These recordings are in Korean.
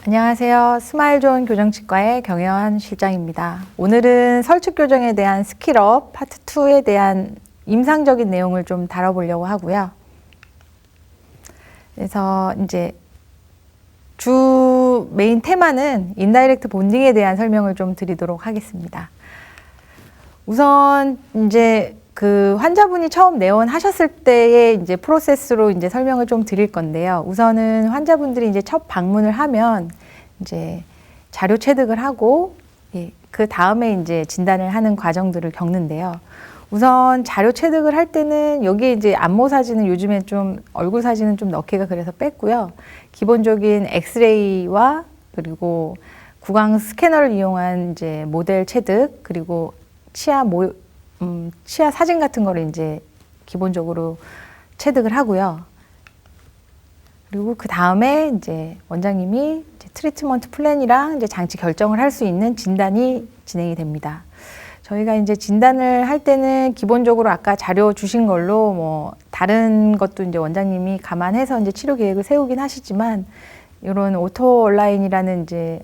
안녕하세요. 스마일존 교정치과의 경혜원 실장입니다. 오늘은 설축교정에 대한 스킬업 파트 2에 대한 임상적인 내용을 좀 다뤄보려고 하고요. 그래서 이제 주 메인 테마는 인다이렉트 본딩에 대한 설명을 좀 드리도록 하겠습니다. 우선 이제 그 환자분이 처음 내원하셨을 때의 이제 프로세스로 이제 설명을 좀 드릴 건데요. 우선은 환자분들이 이제 첫 방문을 하면 이제 자료 체득을 하고, 그 다음에 이제 진단을 하는 과정들을 겪는데요. 우선 자료 체득을 할 때는 여기에 이제 안모 사진은 요즘에 좀 얼굴 사진은 좀 넣기가 그래서 뺐고요. 기본적인 엑스레이와 그리고 구강 스캐너를 이용한 이제 모델 체득, 그리고 치아 사진 같은 거를 이제 기본적으로 체득을 하고요. 그리고 그 다음에 이제 원장님이 이제 트리트먼트 플랜이랑 이제 장치 결정을 할 수 있는 진단이 진행이 됩니다. 저희가 이제 진단을 할 때는 기본적으로 아까 자료 주신 걸로 뭐 다른 것도 이제 원장님이 감안해서 이제 치료 계획을 세우긴 하시지만, 이런 오토 온라인이라는 이제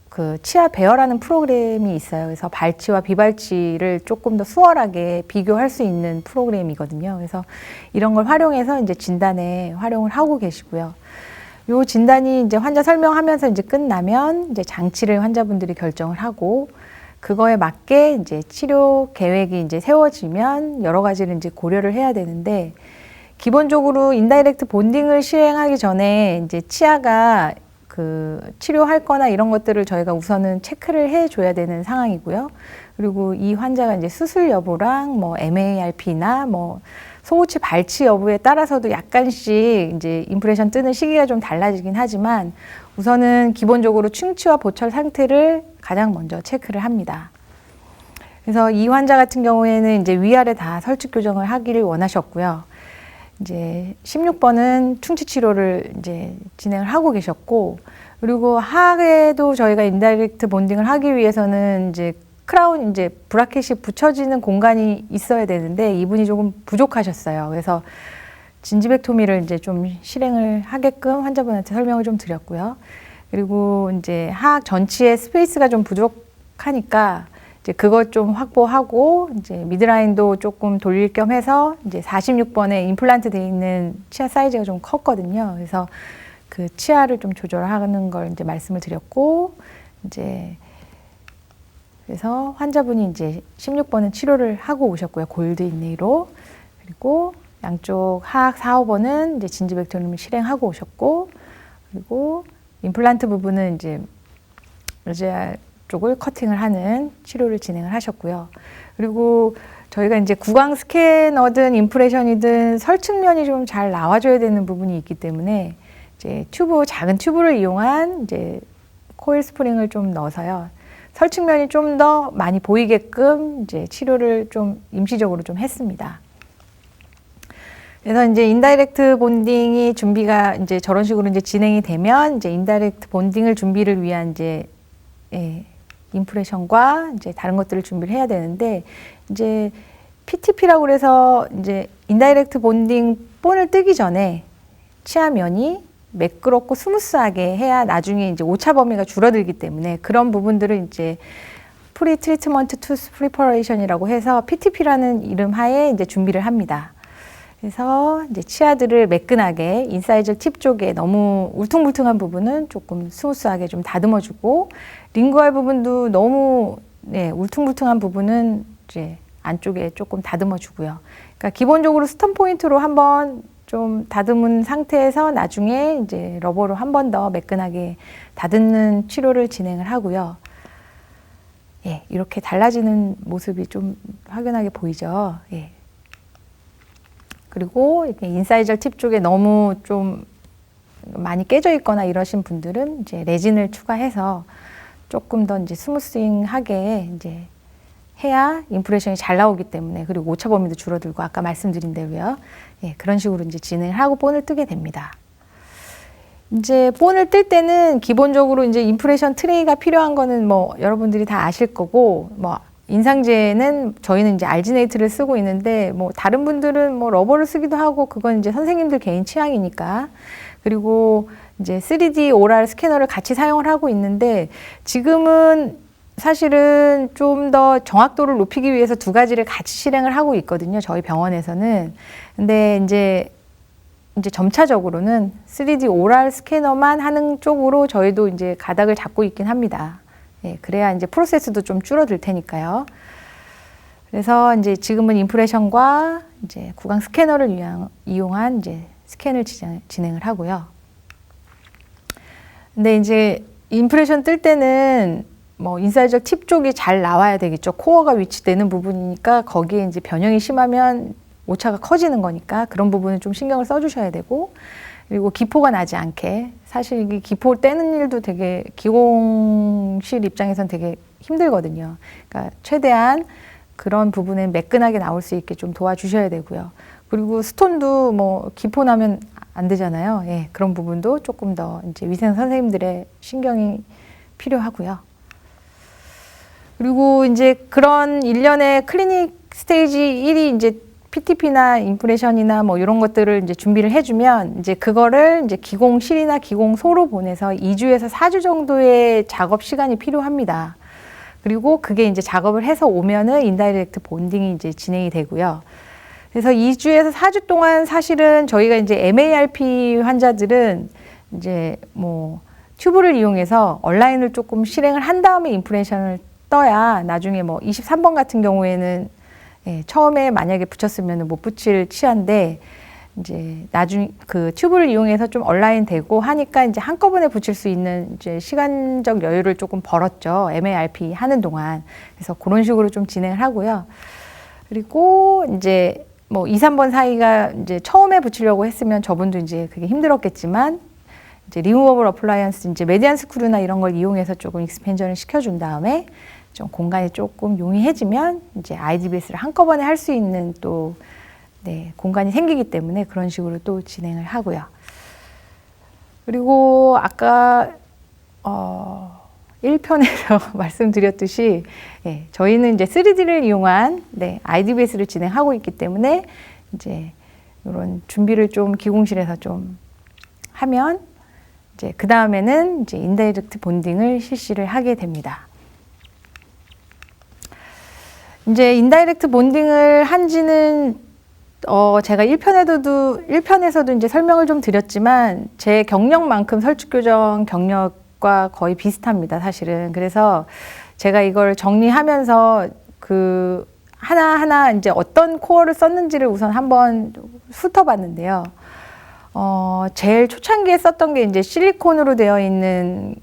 그 치아 배열하는 프로그램이 있어요. 그래서 발치와 비발치를 조금 더 수월하게 비교할 수 있는 프로그램이거든요. 그래서 이런 걸 활용해서 이제 진단에 활용을 하고 계시고요. 요 진단이 이제 환자 설명하면서 이제 끝나면 이제 장치를 환자분들이 결정을 하고, 그거에 맞게 이제 치료 계획이 이제 세워지면 여러 가지를 이제 고려를 해야 되는데, 기본적으로 인다이렉트 본딩을 시행하기 전에 이제 치아가 그 치료할 거나 이런 것들을 저희가 우선은 체크를 해줘야 되는 상황이고요. 그리고 이 환자가 이제 수술 여부랑 뭐 MARP나 뭐 소우치 발치 여부에 따라서도 약간씩 이제 임프레션 뜨는 시기가 좀 달라지긴 하지만, 우선은 기본적으로 충치와 보철 상태를 가장 먼저 체크를 합니다. 그래서 이 환자 같은 경우에는 이제 위아래 다 설축 교정을 하기를 원하셨고요. 이제 16번은 충치 치료를 이제 진행을 하고 계셨고, 그리고 하악에도 저희가 인다이렉트 본딩을 하기 위해서는 이제 크라운 이제 브라켓이 붙여지는 공간이 있어야 되는데 이분이 조금 부족하셨어요. 그래서 진지백토미를 이제 좀 실행을 하게끔 환자분한테 설명을 좀 드렸고요. 그리고 이제 하악 전치의 스페이스가 좀 부족하니까 이제 그것 좀 확보하고, 이제 미드라인도 조금 돌릴 겸 해서 이제 46번에 임플란트 되어 있는 치아 사이즈가 좀 컸거든요. 그래서 그 치아를 좀 조절하는 걸 이제 말씀을 드렸고, 이제 그래서 환자분이 이제 16번은 치료를 하고 오셨고요. 골드 인레이로. 그리고 양쪽 하악 4, 5번은 이제 진지백토미를 실행하고 오셨고, 그리고 임플란트 부분은 이제 로제알 쪽을 커팅을 하는 치료를 진행을 하셨고요. 그리고 저희가 이제 구강 스캐너든 임프레션이든 설측면이 좀 잘 나와줘야 되는 부분이 있기 때문에 이제 작은 튜브를 이용한 이제 코일 스프링을 좀 넣어서요. 설측면이 좀 더 많이 보이게끔 이제 치료를 좀 임시적으로 좀 했습니다. 그래서 이제 인다이렉트 본딩이 준비가 이제 저런 식으로 이제 진행이 되면 이제 인다이렉트 본딩을 준비를 위한 이제 임프레션과 이제 다른 것들을 준비를 해야 되는데, 이제 PTP라고 그래서 이제 인다이렉트 본딩 본을 뜨기 전에 치아면이 매끄럽고 스무스하게 해야 나중에 이제 오차 범위가 줄어들기 때문에, 그런 부분들을 이제 프리 트리트먼트 투스 프리퍼레이션이라고 해서 PTP라는 이름 하에 이제 준비를 합니다. 그래서 이제 치아들을 매끈하게 인사이저 팁 쪽에 너무 울퉁불퉁한 부분은 조금 스무스하게 좀 다듬어주고, 링구알 부분도 너무 울퉁불퉁한 부분은 이제 안쪽에 조금 다듬어주고요. 그러니까 기본적으로 스턴 포인트로 한번 좀 다듬은 상태에서 나중에 이제 러버로 한 번 더 매끈하게 다듬는 치료를 진행을 하고요. 이렇게 달라지는 모습이 좀 확연하게 보이죠. 그리고 이렇게 인사이저 팁 쪽에 너무 좀 많이 깨져 있거나 이러신 분들은 이제 레진을 추가해서 조금 더 이제 스무싱하게 이제 해야 임프레션이 잘 나오기 때문에, 그리고 오차 범위도 줄어들고 아까 말씀드린 대로요. 그런 식으로 이제 진행을 하고 본을 뜨게 됩니다. 이제 본을 뜰 때는 기본적으로 이제 임프레션 트레이가 필요한 거는 뭐 여러분들이 다 아실 거고, 뭐 인상제는 저희는 이제 알지네이트를 쓰고 있는데, 뭐 다른 분들은 뭐 러버를 쓰기도 하고, 그건 이제 선생님들 개인 취향이니까. 그리고 이제 3D 오랄 스캐너를 같이 사용을 하고 있는데 지금은 사실은 좀 더 정확도를 높이기 위해서 두 가지를 같이 실행을 하고 있거든요. 저희 병원에서는. 근데 이제 점차적으로는 3D 오랄 스캐너만 하는 쪽으로 저희도 이제 가닥을 잡고 있긴 합니다. 예, 그래야 이제 프로세스도 좀 줄어들 테니까요. 그래서 이제 지금은 임프레션과 이제 구강 스캐너를 이용한 이제 스캔을 진행을 하고요. 근데 이제 임프레션 뜰 때는 뭐 인사이저 팁 쪽이 잘 나와야 되겠죠. 코어가 위치되는 부분이니까 거기에 이제 변형이 심하면 오차가 커지는 거니까 그런 부분은 좀 신경을 써주셔야 되고, 그리고 기포가 나지 않게, 사실 이 기포 떼는 일도 되게 기공실 입장에선 되게 힘들거든요. 그러니까 최대한 그런 부분은 매끈하게 나올 수 있게 좀 도와주셔야 되고요. 그리고 스톤도 뭐 기포 나면 안 되잖아요. 예, 그런 부분도 조금 더 이제 위생 선생님들의 신경이 필요하고요. 그리고 이제 그런 일련의 클리닉 스테이지 1이 이제 PTP나 임프레션이나 뭐 이런 것들을 이제 준비를 해주면 이제 그거를 이제 기공실이나 기공소로 보내서 2주에서 4주 정도의 작업 시간이 필요합니다. 그리고 그게 이제 작업을 해서 오면은 인다이렉트 본딩이 이제 진행이 되고요. 그래서 2주에서 4주 동안 사실은 저희가 이제 MARP 환자들은 이제 뭐 튜브를 이용해서 온라인을 조금 실행을 한 다음에 임프레션을 떠야 나중에 뭐 23번 같은 경우에는 예, 처음에 만약에 붙였으면 못 붙일 치아인데 이제 나중에 그 튜브를 이용해서 좀 온라인 되고 하니까 이제 한꺼번에 붙일 수 있는 이제 시간적 여유를 조금 벌었죠. MARP 하는 동안. 그래서 그런 식으로 좀 진행을 하고요. 그리고 이제 뭐 2, 3번 사이가 이제 처음에 붙이려고 했으면 저분도 이제 그게 힘들었겠지만 이제 리무버블 어플라이언스 이제 메디안 스크류나 이런 걸 이용해서 조금 익스펜전을 시켜준 다음에 좀 공간이 조금 용이해지면 이제 IDBS를 한꺼번에 할 수 있는 또 네, 공간이 생기기 때문에 그런 식으로 또 진행을 하고요. 그리고 아까 1편에서 말씀드렸듯이 예, 저희는 이제 3D를 이용한 네, IDBS를 진행하고 있기 때문에 이제 이런 준비를 좀 기공실에서 좀 하면 이제 그 다음에는 이제 인다이렉트 본딩을 실시를 하게 됩니다. 이제 인다이렉트 본딩을 한지는 제가 1편에서도 이제 설명을 좀 드렸지만 제 경력만큼 설축교정 경력과 거의 비슷합니다, 사실은. 그래서 제가 이걸 정리하면서 그 하나하나 이제 어떤 코어를 썼는지를 우선 한번 훑어봤는데요. 제일 초창기에 썼던 게 이제 실리콘으로 되어 있는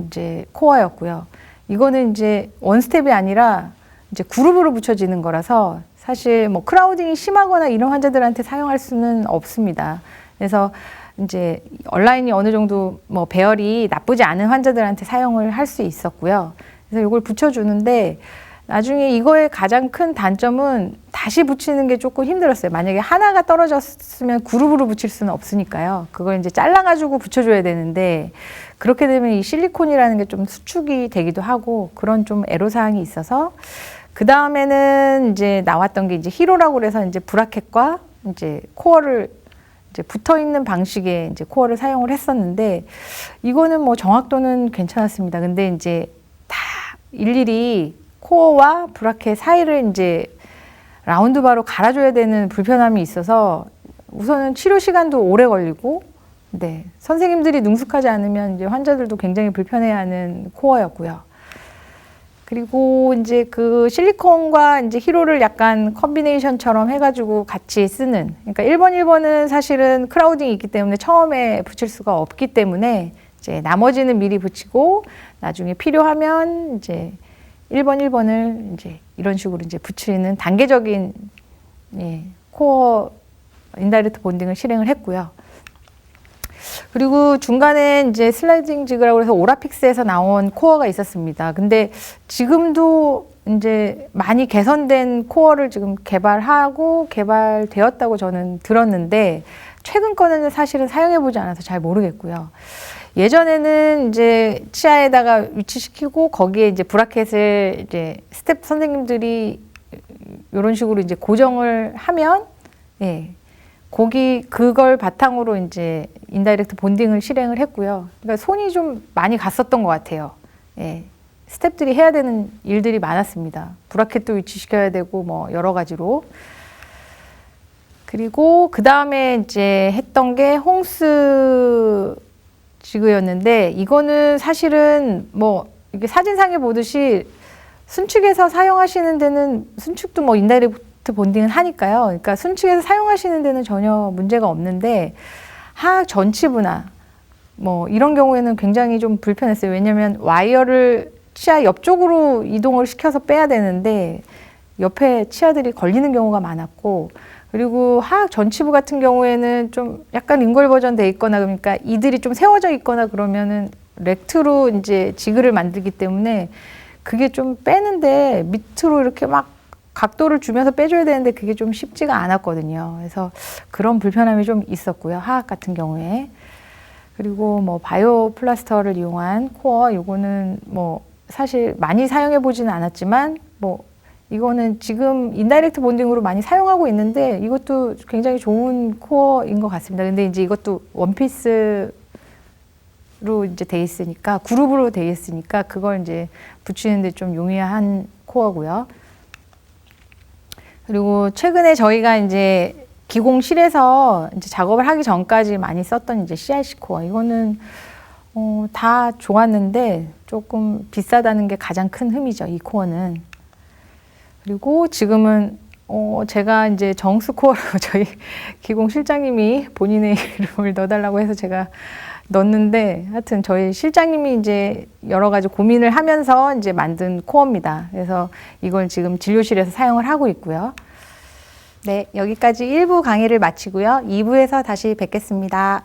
이제 코어였고요. 이거는 이제 원스텝이 아니라 이제 그룹으로 붙여지는 거라서 사실 뭐 크라우딩이 심하거나 이런 환자들한테 사용할 수는 없습니다. 그래서 이제 온라인이 어느 정도 뭐 배열이 나쁘지 않은 환자들한테 사용을 할 수 있었고요. 그래서 이걸 붙여주는데 나중에 이거의 가장 큰 단점은 다시 붙이는 게 조금 힘들었어요. 만약에 하나가 떨어졌으면 그룹으로 붙일 수는 없으니까요. 그걸 이제 잘라가지고 붙여줘야 되는데 그렇게 되면 이 실리콘이라는 게 좀 수축이 되기도 하고 그런 좀 애로사항이 있어서 그 다음에는 이제 나왔던 게 이제 히로라고 그래서 이제 브라켓과 이제 코어를 이제 붙어 있는 방식의 이제 코어를 사용을 했었는데 이거는 뭐 정확도는 괜찮았습니다. 근데 이제 다 일일이 코어와 브라켓 사이를 이제 라운드바로 갈아줘야 되는 불편함이 있어서 우선은 치료 시간도 오래 걸리고, 네, 선생님들이 능숙하지 않으면 이제 환자들도 굉장히 불편해하는 코어였고요. 그리고 이제 그 실리콘과 이제 히로를 약간 컨비네이션처럼 해가지고 같이 쓰는, 그러니까 1번은 사실은 크라우딩이 있기 때문에 처음에 붙일 수가 없기 때문에 이제 나머지는 미리 붙이고 나중에 필요하면 이제 1번을 이제 이런 식으로 이제 붙이는 단계적인 예, 코어 인다이렉트 본딩을 실행을 했고요. 그리고 중간에 이제 슬라이딩 지그라고 해서 오라픽스에서 나온 코어가 있었습니다. 근데 지금도 이제 많이 개선된 코어를 지금 개발되었다고 저는 들었는데 최근 거는 사실은 사용해보지 않아서 잘 모르겠고요. 예전에는 이제 치아에다가 위치시키고 거기에 이제 브라켓을 이제 스텝 선생님들이 이런 식으로 이제 고정을 하면 예, 그걸 바탕으로 이제 인다이렉트 본딩을 실행을 했고요. 그러니까 손이 좀 많이 갔었던 것 같아요. 예. 스태프들이 해야 되는 일들이 많았습니다. 브라켓도 위치시켜야 되고 뭐 여러 가지로. 그리고 그 다음에 이제 했던 게 홍스 지그였는데, 이거는 사실은 뭐 이게 사진상에 보듯이 순측에서 사용하시는 데는, 순측도 뭐 인다이렉트 본딩은 하니까요. 그러니까 순측에서 사용하시는 데는 전혀 문제가 없는데, 하악 전치부나 뭐 이런 경우에는 굉장히 좀 불편했어요. 왜냐면 와이어를 치아 옆쪽으로 이동을 시켜서 빼야 되는데 옆에 치아들이 걸리는 경우가 많았고, 그리고 하악 전치부 같은 경우에는 좀 약간 인골버전 돼 있거나, 그러니까 이들이 좀 세워져 있거나 그러면은 렉트로 이제 지그를 만들기 때문에 그게 좀 빼는데 밑으로 이렇게 막 각도를 주면서 빼줘야 되는데 그게 좀 쉽지가 않았거든요. 그래서 그런 불편함이 좀 있었고요. 하악 같은 경우에. 그리고 뭐 바이오 플라스터를 이용한 코어, 요거는 뭐 사실 많이 사용해 보지는 않았지만 뭐 이거는 지금 인다이렉트 본딩으로 많이 사용하고 있는데 이것도 굉장히 좋은 코어인 것 같습니다. 근데 이제 이것도 원피스로 이제 돼 있으니까, 그룹으로 돼 있으니까 그걸 이제 붙이는데 좀 용이한 코어고요. 그리고 최근에 저희가 이제 기공실에서 이제 작업을 하기 전까지 많이 썼던 이제 CRC 코어, 이거는 다 좋았는데 조금 비싸다는 게 가장 큰 흠이죠, 이 코어는. 그리고 지금은 제가 이제 정수 코어로 저희 기공 실장님이 본인의 이름을 넣어달라고 해서 제가 넣었는데, 하여튼 저희 실장님이 이제 여러 가지 고민을 하면서 이제 만든 코어입니다. 그래서 이걸 지금 진료실에서 사용을 하고 있고요. 네, 여기까지 1부 강의를 마치고요. 2부에서 다시 뵙겠습니다.